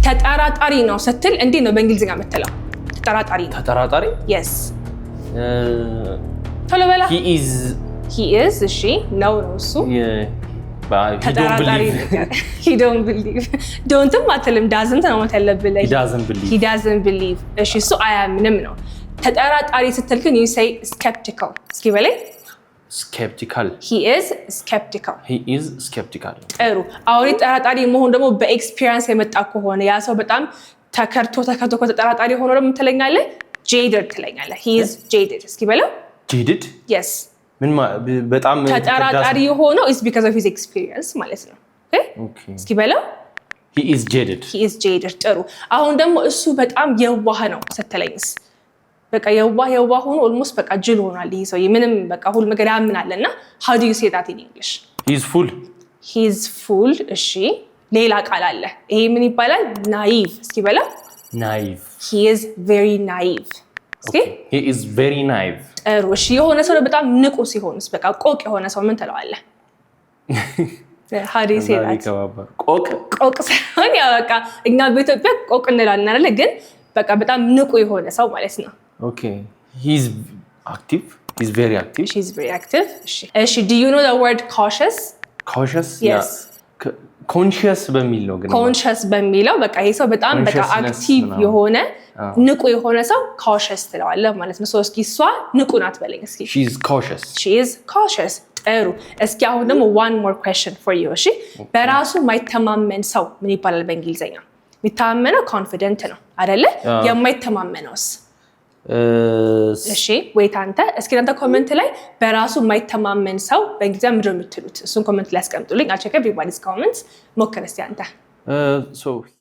ተጠራጣሪ ነው ስትል እንዴት ነው በእንግሊዝኛ የምትለው? ተጠራጣሪ ነው። ተጠራጣሪ? yes ቶሎ በላ። he is እሺ ነው እሱ ተጠራጣሪ he don't believe don't አትልም doesn't ነው የምትለብለ he doesn't believe እሺ እሱ አያምንም ነው። ተጠራጣሪ ስትል ግን you say skeptical እስኪ በላይ skeptical he is skeptical ጥሩ አሁን ተጠራጣሪ መሆን ደግሞ በኤክስፒሪየንስ የመጣ ከሆነ ያ ሰው በጣም ተከርቶ ተጠራጣሪ ሆኖ ደግሞ ትለኛለህ jaded ትለኛለህ he is jaded እስኪ በለው jaded yes ምን በጣም ተጠራጣሪ ሆኖ is because of his experience ማለት ነው okay እስኪ በለው he is jaded ጥሩ አሁን ደግሞ እሱ በጣም የዋህ ነው ስትለኝስ በቃ የዋህ ሆኖ almost በቃ ጅል ሆኗል ይሄ ሰው ምንም በቃ ሁሉ ነገር ያምናልና how do you say that in English he is full እሺ ሌላ ቃል አለ ይሄ ምን ይባላል naive እስኪ በለው naive he is very naive እስኪ he is very naive ጥሩ እሺ የሆነ ሰው በጣም ንቁ ሲሆንስ በቃ ቆቅ የሆነ ሰው ምን ትለዋለህ how do you say that ቆቅ ሳይሆን ያው በቃ እኛ በኢትዮጵያ ቆቅ እንላለን አይደል ግን በቃ በጣም ንቁ የሆነ ሰው ማለት ነው okay he's very active she's very active እሺ do you know the word cautious yes conscious በሚል ነው ግን conscious በሚለው በቃ ይሄ ሰው በጣም በቃ አክቲቭ የሆነ ንቁ የሆነ ሰው cautious ትለዋለህ ማለት ነው እስኪ እሷ ንቁ ናት በለኝ እስኪ she is cautious ጥሩ እስኪ አሁን ደግሞ one more question for you እሺ በራሱ ማይተማመን ሰው ምን ይባላል በእንግሊዘኛ የሚተማመነው confident ነው አይደለ የማይተማመነውስ እሺ wait አንተ እስኪ አንተ ኮሜንት ላይ በራሱ የማይተማመን ሰው በእንግሊዝኛ ምንድን ነው የምትሉት እሱን ኮሜንት ላይ አስቀምጡልኝ I'll check everybody's comments ሞክር እስቲ አንተ